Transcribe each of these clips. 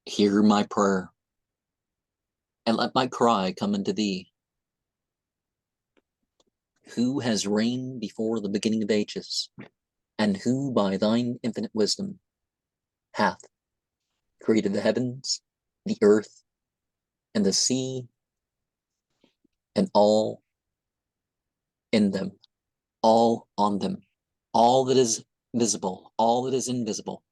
Hear my prayer, and let my cry come unto thee, who has reigned before the beginning of ages, and who by thine infinite wisdom hath created the heavens, the earth, and the sea, and all in them, all on them, all that is visible, all that is invisible.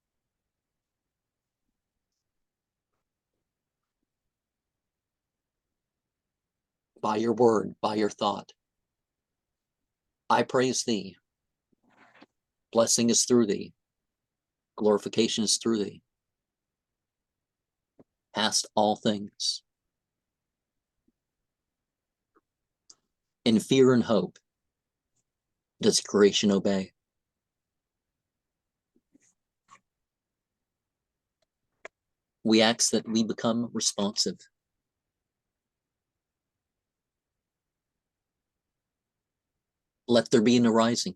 By your word, by your thought, I praise thee. Blessing is through thee. Glorification is through thee. Past all things. In fear and hope does creation obey. We ask that we become responsive. Let there be an arising.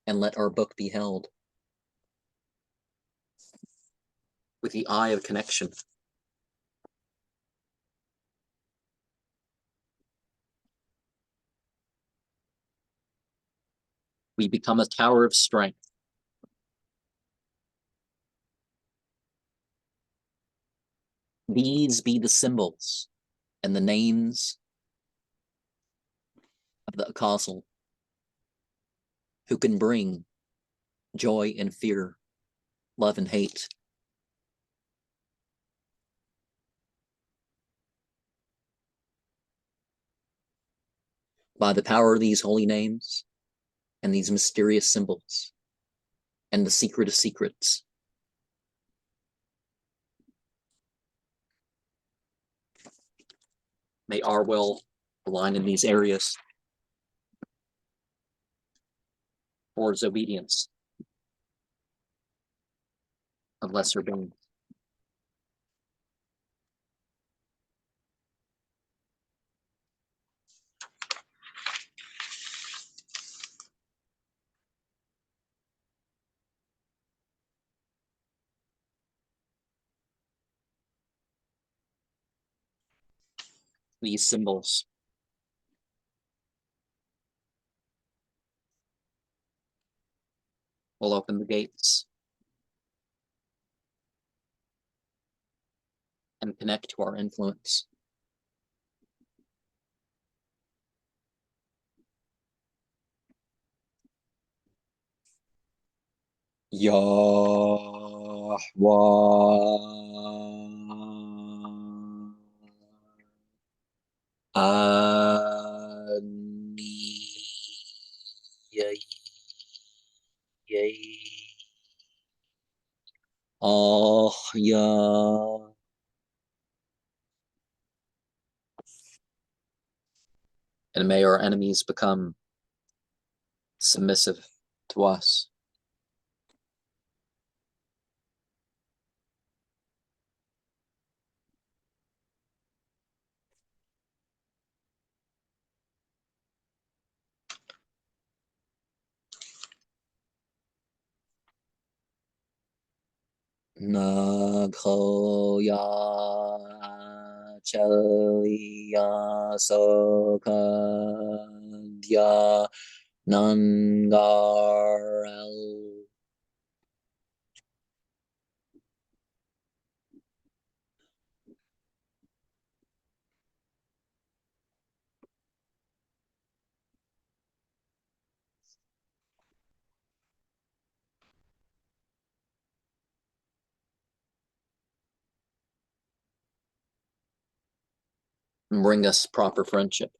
And let our book be held with the eye of connection. We become a tower of strength. These be the symbols and the names of the apostle who can bring joy and fear, love and hate. By the power of these holy names and these mysterious symbols and the secret of secrets, may our will align in these areas towards obedience of lesser beings. These symbols will open the gates and connect to our influence. Yahweh. Ani. Oh, yeah. And may our enemies become submissive to us. Naghoya Chalya Sokadya Nangarel. And bring us proper friendship.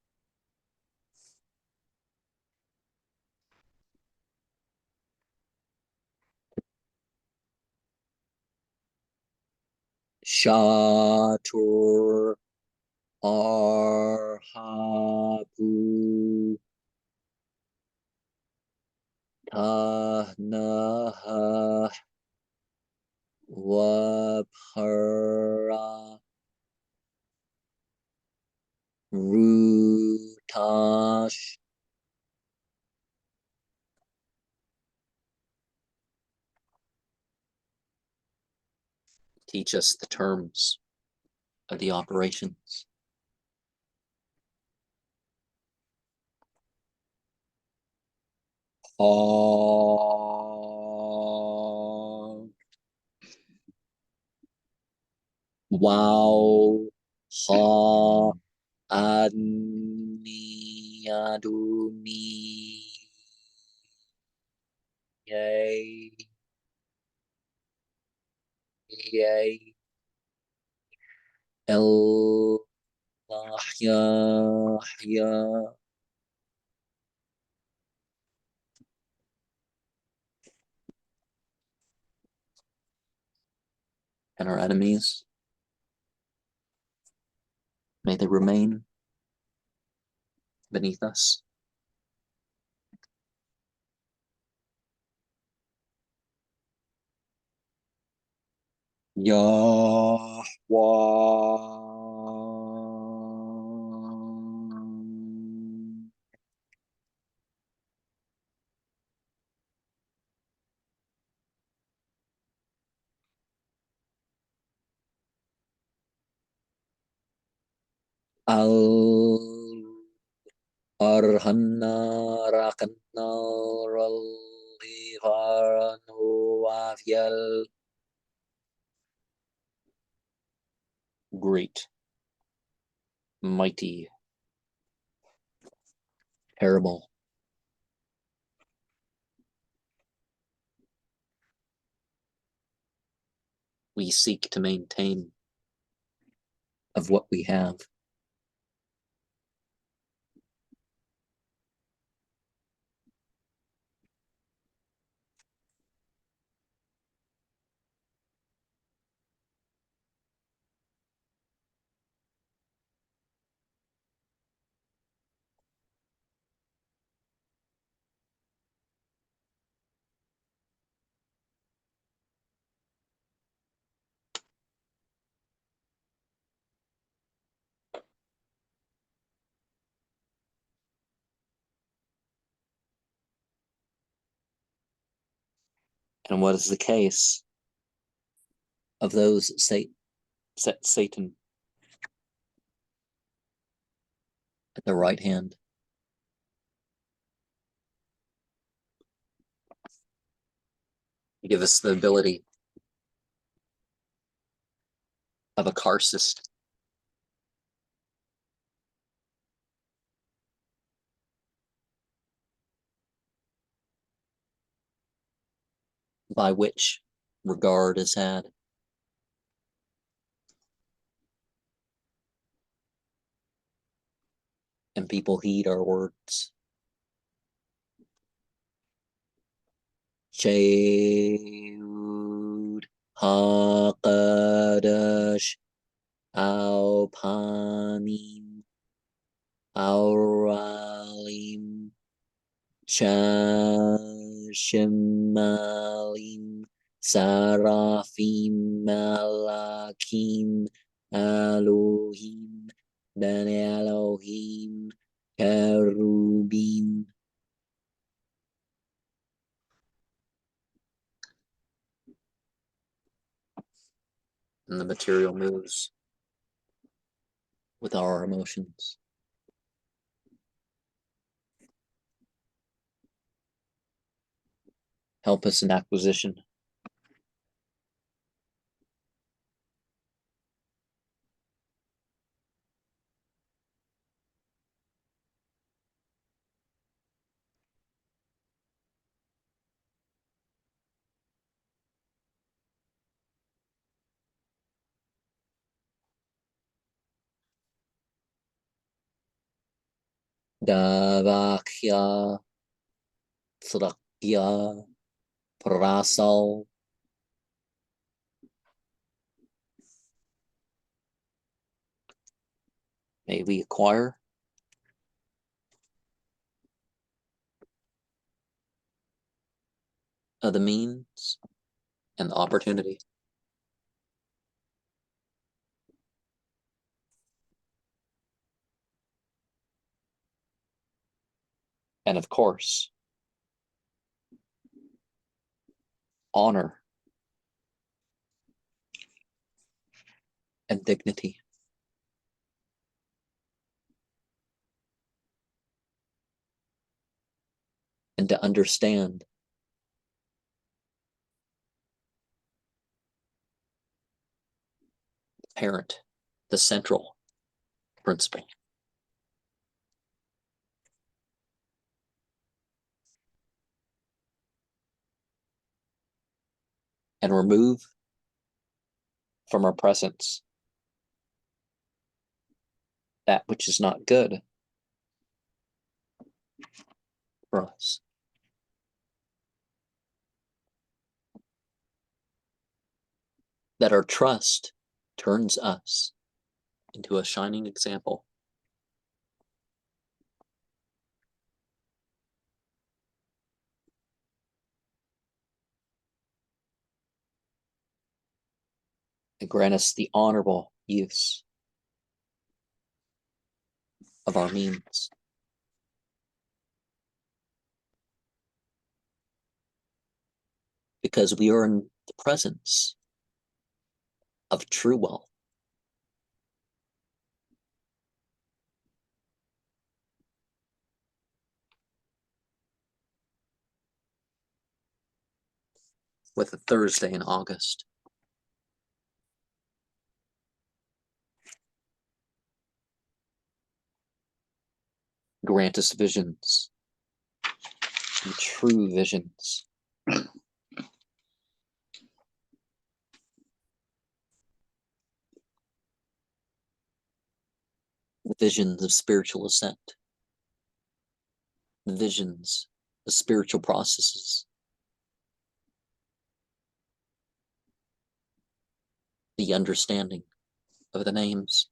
Shatur Arhapu Tahnaha Wabhara Rutash. Teach us the terms of the operations. Wow, ha, ani, aduni, yay, yay, el, ya, ya, and our enemies, may they remain beneath us. Yahweh. Al Arhana Rakana Ralivano Aviel. Great, mighty, terrible. We seek to maintain of what we have. And what is the case of those set Satan at the right hand? Give us the ability of a karcist, by which regard is had. And people heed our words. Shayud Hakadash Alpanim Auralim Shashimalim Sarafim Malakim Elohim Ben Elohim Cherubim. And the material moves with our emotions. Help us in acquisition. Davakya, Srakya, Prasal. May we acquire the means and the opportunity. And of course, honor and dignity. And to understand the parent, the central principle. And remove from our presence that which is not good for us. That our trust turns us into a shining example. And grant us the honorable use of our means. Because we are in the presence of true wealth. With a Thursday in August. Grant us visions, and true visions. Visions of spiritual ascent. Visions of spiritual processes. The understanding of the names.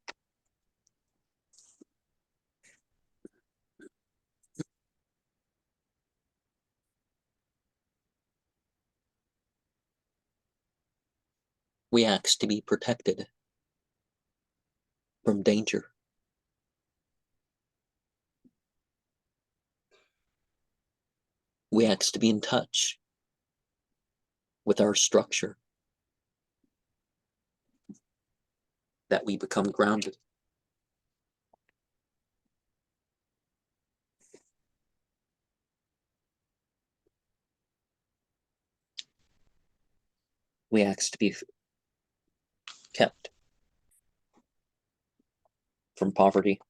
We ask to be protected from danger. We ask to be in touch with our structure, that we become grounded. We ask to be kept from poverty.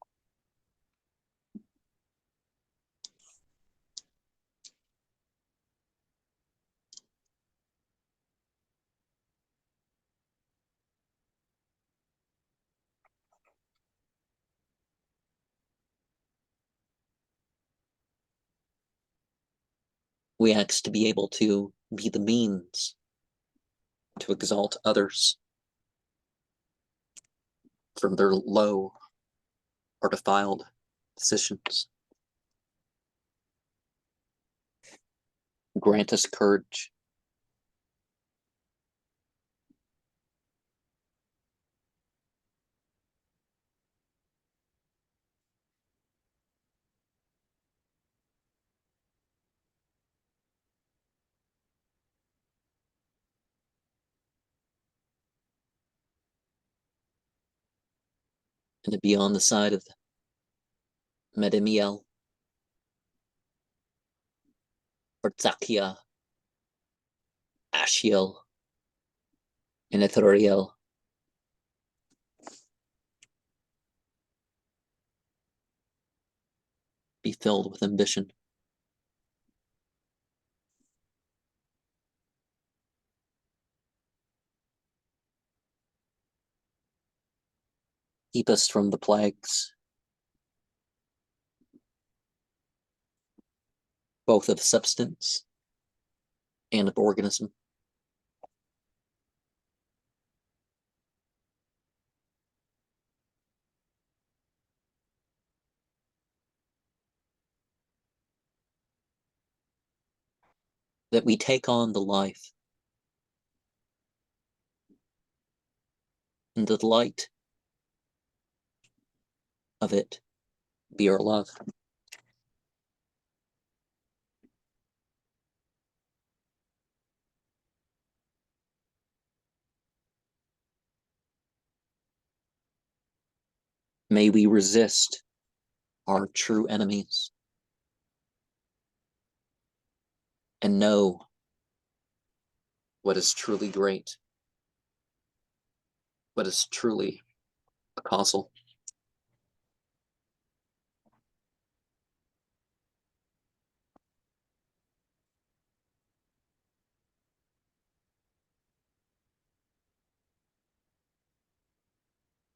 We ask to be able to be the means to exalt others from their low or defiled positions. Grant us courage. And to be on the side of Medimiel, Arzakia, Ashiel, and Ithuriel. Be filled with ambition. Keep us from the plagues, both of substance and of organism. That we take on the life and the light of it be our love. May we resist our true enemies and know what is truly great, what is truly a causal.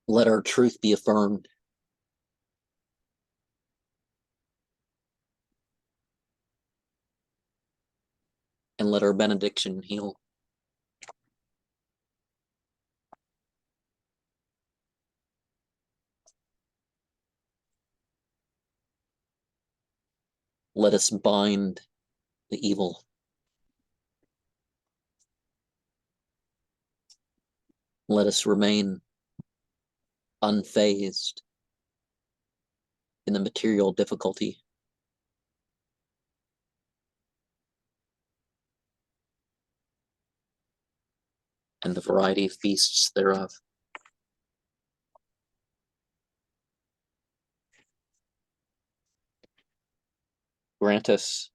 Let our truth be affirmed. And let our benediction heal. Let us bind the evil. Let us remain unfazed in the material difficulty and the variety of feasts thereof. Grant us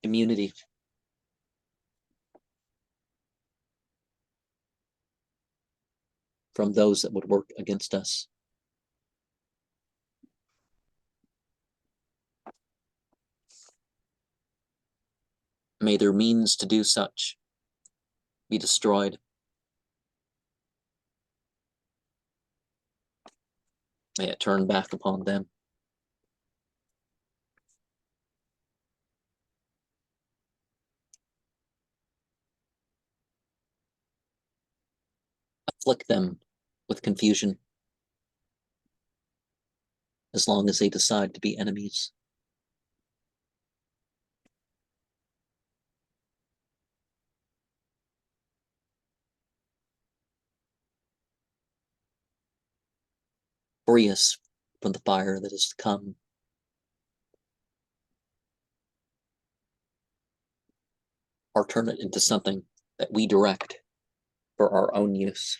immunity from those that would work against us. May their means to do such be destroyed. May it turn back upon them. Afflict them with confusion as long as they decide to be enemies. Free us from the fire that is to come. Or turn it into something that we direct for our own use.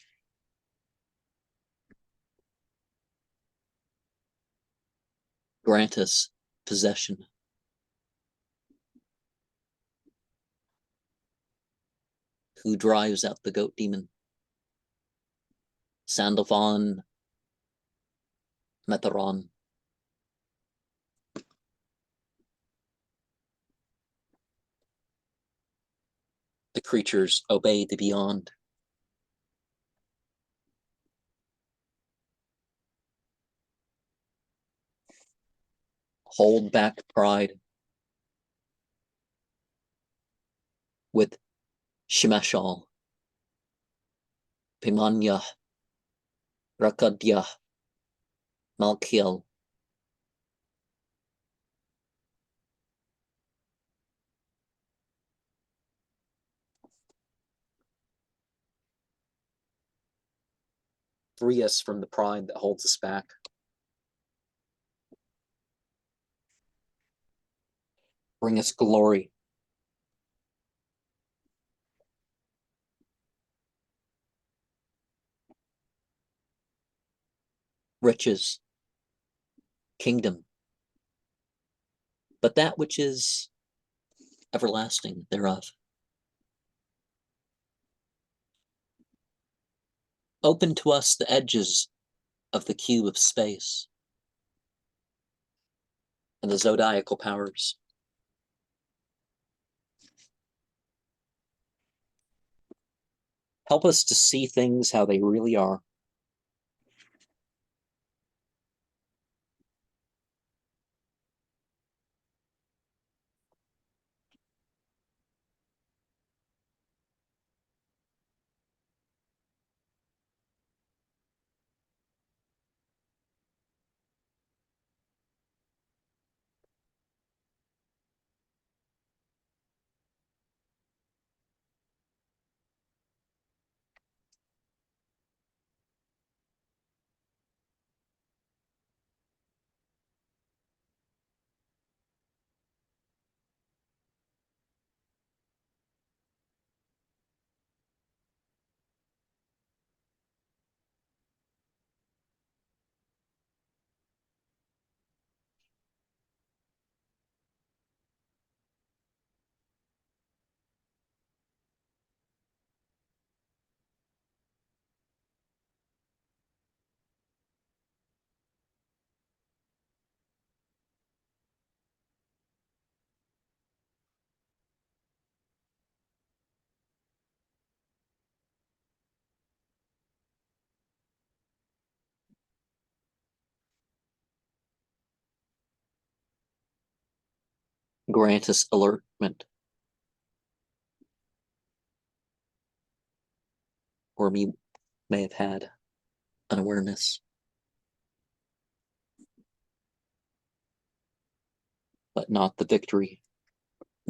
Grant us possession. Who drives out the goat demon? Sandalphon Metheron. The creatures obey the beyond. Hold back pride with Shemeshal, Pimanya, Rakadya, Malkiel. Free us from the pride that holds us back. Bring us glory. Riches, kingdom, but that which is everlasting thereof. Open to us the edges of the cube of space and the zodiacal powers. Help us to see things how they really are. Grant us alertment, or we may have had unawareness. Let not the victory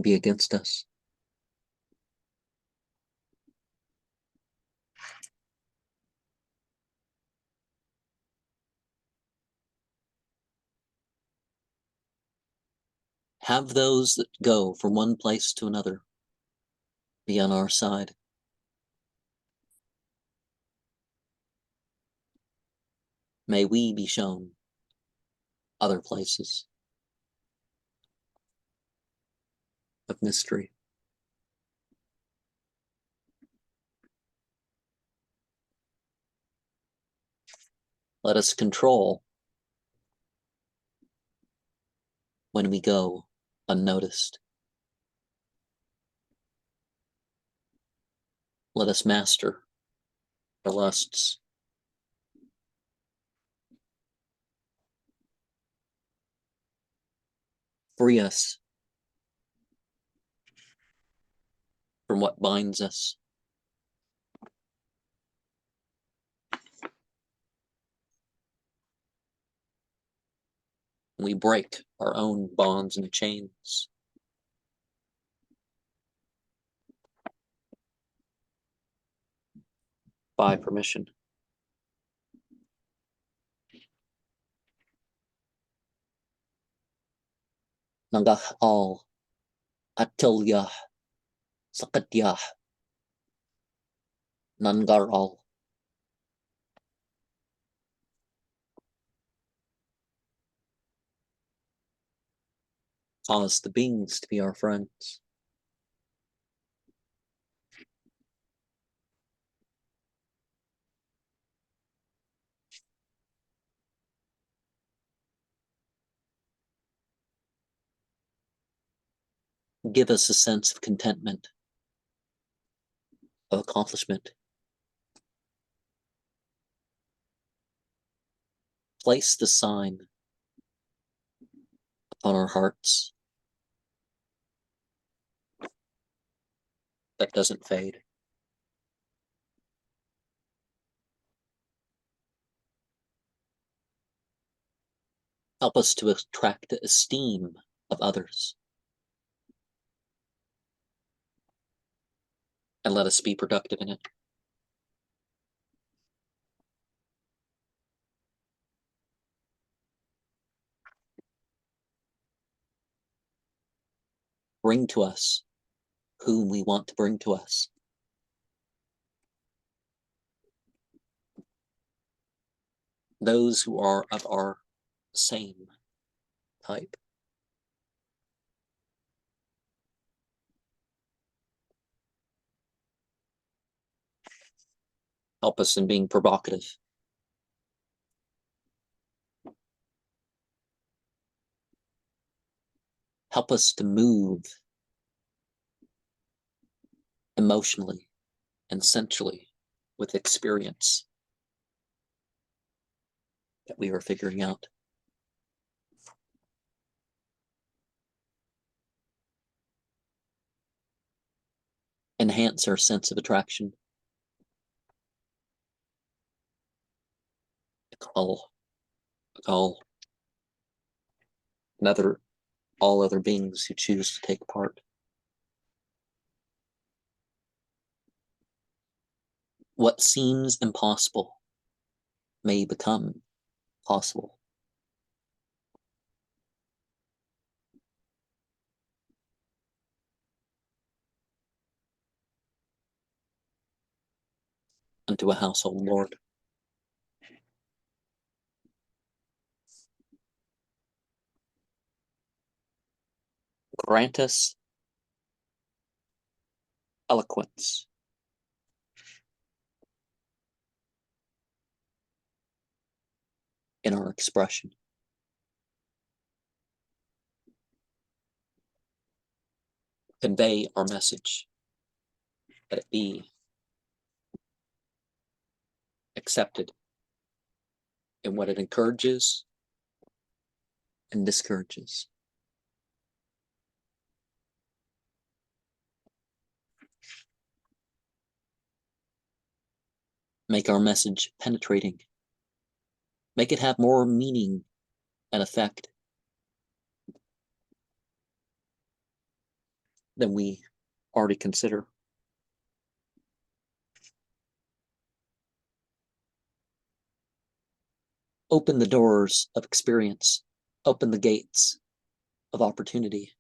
be against us. Have those that go from one place to another be on our side. May we be shown other places of mystery. Let us control when we go unnoticed. Let us master our lusts. Free us from what binds us. We break our own bonds and chains. By permission. Nangah al atilyah sakatyah nangar al. Cause the beings to be our friends. Give us a sense of contentment, of accomplishment. Place the sign upon our hearts that doesn't fade. Help us to attract the esteem of others. And let us be productive in it. Bring to us whom we want to bring to us. Those who are of our same type. Help us in being provocative. Help us to move emotionally and sensually with experience that we are figuring out. Enhance our sense of attraction. All other beings who choose to take part. What seems impossible may become possible. Unto a household lord. Grant us eloquence. In our expression. Convey our message. Let it be accepted in what it encourages and discourages. Make our message penetrating. Make it have more meaning and effect than we already consider. Open the doors of experience. Open the gates of opportunity.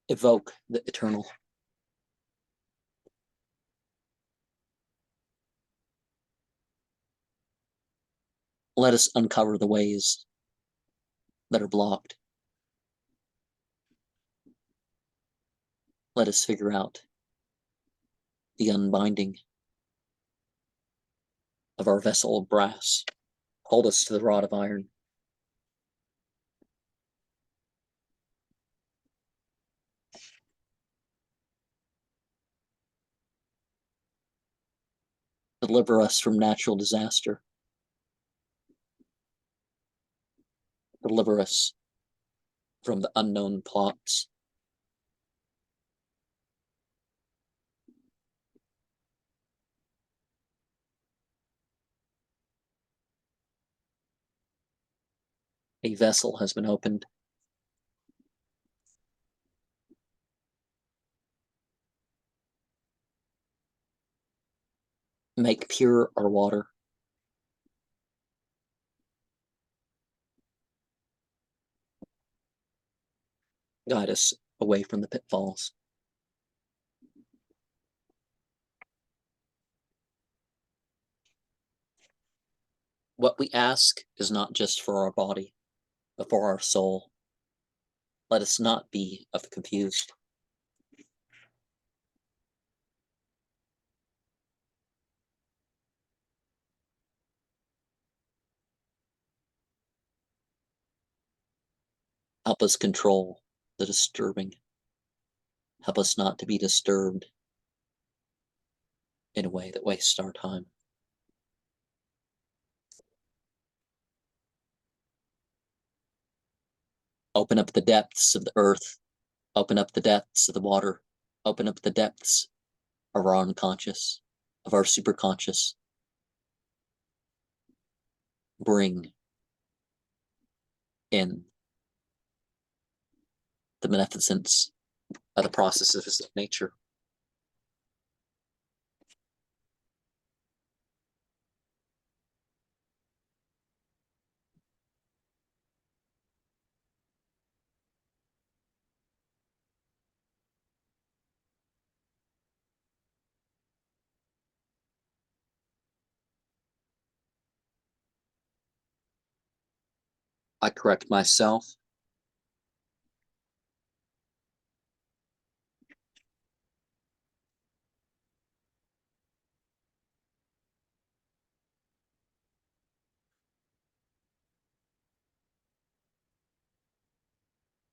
Evoke the eternal. Let us uncover the ways that are blocked. Let us figure out the unbinding of our vessel of brass. Hold us to the rod of iron. Deliver us from natural disaster. Deliver us from the unknown plots. A vessel has been opened. Make pure our water. Guide us away from the pitfalls. What we ask is not just for our body, but for our soul. Let us not be of the confused. Help us control the disturbing. Help us not to be disturbed in a way that wastes our time. Open up the depths of the earth. Open up the depths of the water. Open up the depths of our unconscious, of our superconscious. Bring in the beneficence of the processes of nature. I correct myself.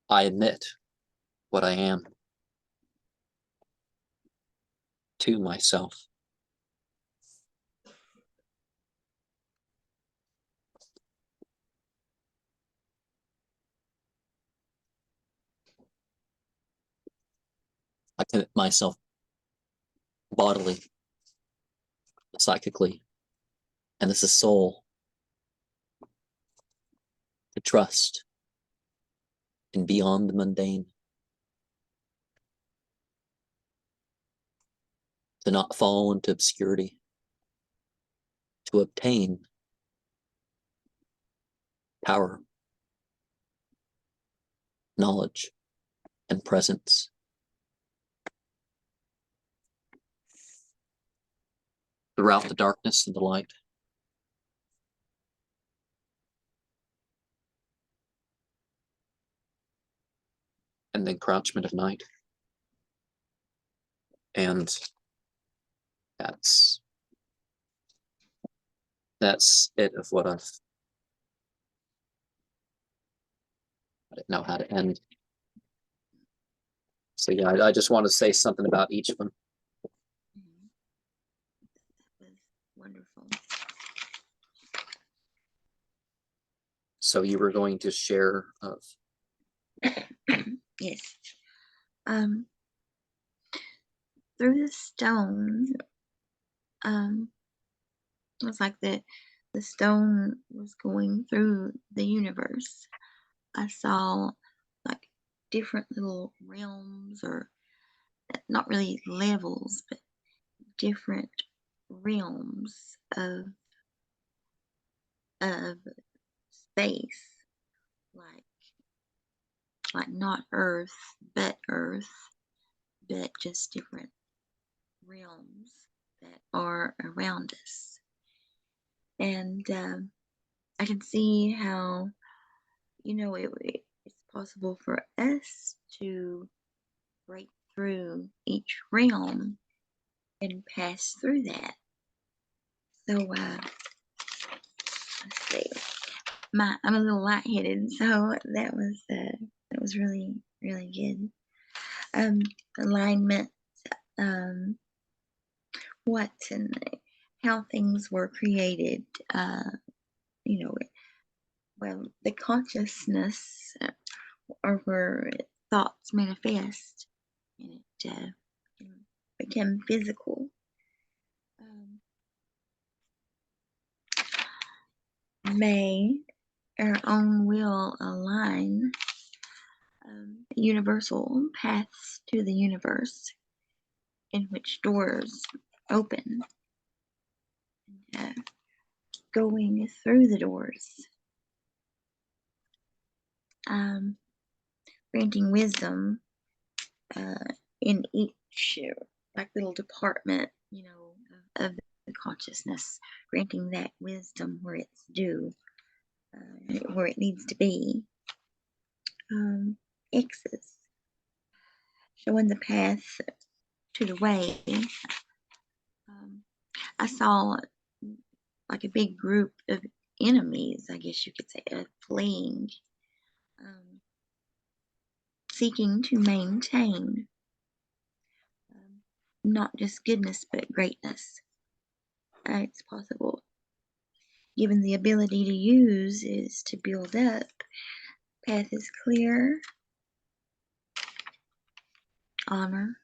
I admit what I am to myself. I commit myself bodily, psychically, and as a soul to trust in beyond the mundane, to not fall into obscurity, to obtain power, knowledge, and presence. Throughout the darkness and the light. And the encroachment of night. And that's it of what I didn't know how to end. So yeah, I just want to say something about each of them. That was wonderful. So you were going to share of Yes. through the stone, it was like the stone was going through the universe. I saw like different little realms, or not really levels, but different realms of space, like not Earth, but just different realms that are around us. And I can see how, it's possible for us to break through each realm and pass through that. So let's see. I'm a little lightheaded, so that was really, really good. Alignment, what and how things were created. Well, the consciousness, or where thoughts manifest, and it became physical. May our own will align universal paths to the universe, in which doors open, going through the doors, granting wisdom in each like little department, of the consciousness, granting that wisdom where it's due, where it needs to be. X's, showing the path to the way. I saw like a big group of enemies, I guess you could say, fleeing, seeking to maintain not just goodness but greatness. It's possible, given the ability to use is to build up. Path is clear. Honor,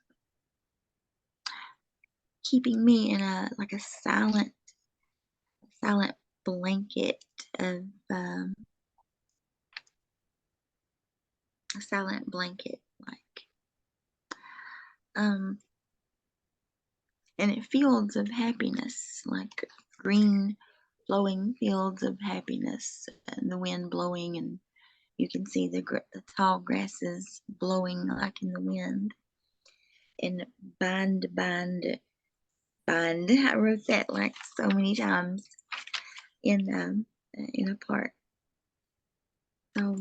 keeping me in a silent blanket of a silent blanket, and it fields of happiness, like green flowing fields of happiness, and the wind blowing, and you can see the tall grasses blowing like in the wind. And bind. I wrote that like so many times in a part. So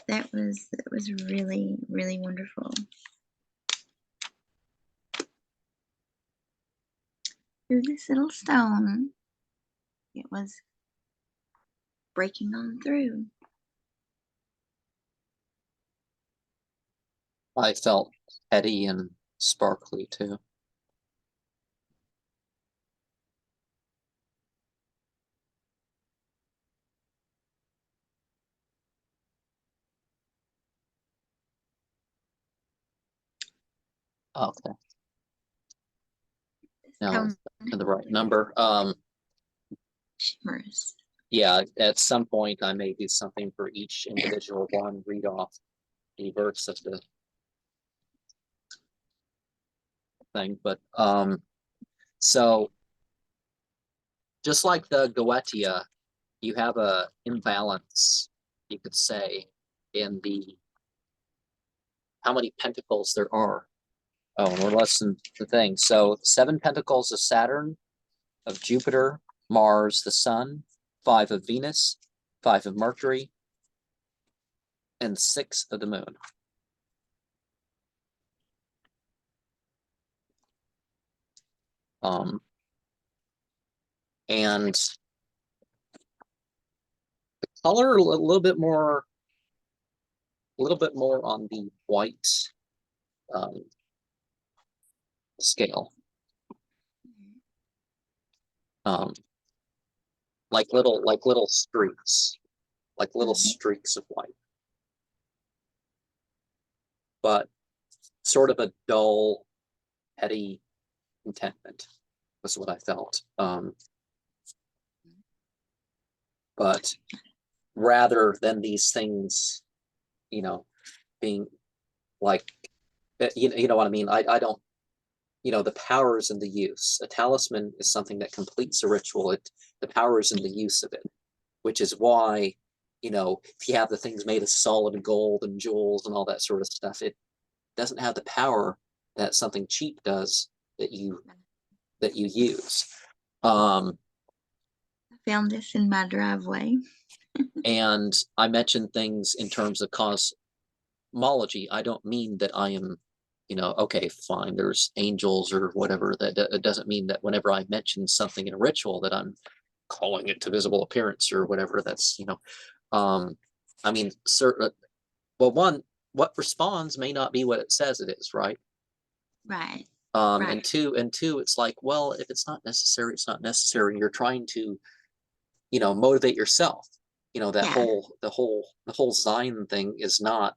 that was really, really wonderful. Through this little stone, it was breaking on through. I felt heady and sparkly too. Okay. Now the right number. Shimmers. Yeah, at some point I may do something for each individual one, read off the verse of the thing, but so just like the Goetia, you have a imbalance, you could say, in the how many pentacles there are. Oh, and we're less than the thing. So 7 pentacles of Saturn, of Jupiter, Mars, the Sun, 5 of Venus, 5 of Mercury, and 6 of the Moon. And the color a little bit more on the white scale. Like little streaks, streaks of white. But sort of a dull petty contentment was what I felt. But rather than these things, being like, you know what I mean? I don't, the power is in the use. A talisman is something that completes a ritual. The power is in the use of it, which is why, if you have the things made of solid gold and jewels and all that sort of stuff, it doesn't have the power that something cheap does that you use. I found this in my driveway. And I mentioned things in terms of cosmology. I don't mean that I am, okay, fine, there's angels or whatever. That it doesn't mean that whenever I mention something in a ritual that I'm calling it to visible appearance or whatever. That's, I mean, certain, well, one, what responds may not be what it says it is, right? Right. And Right. two, it's like, well, if it's not necessary, it's not necessary. You're trying to, motivate yourself. That Yeah. the whole Zion thing is not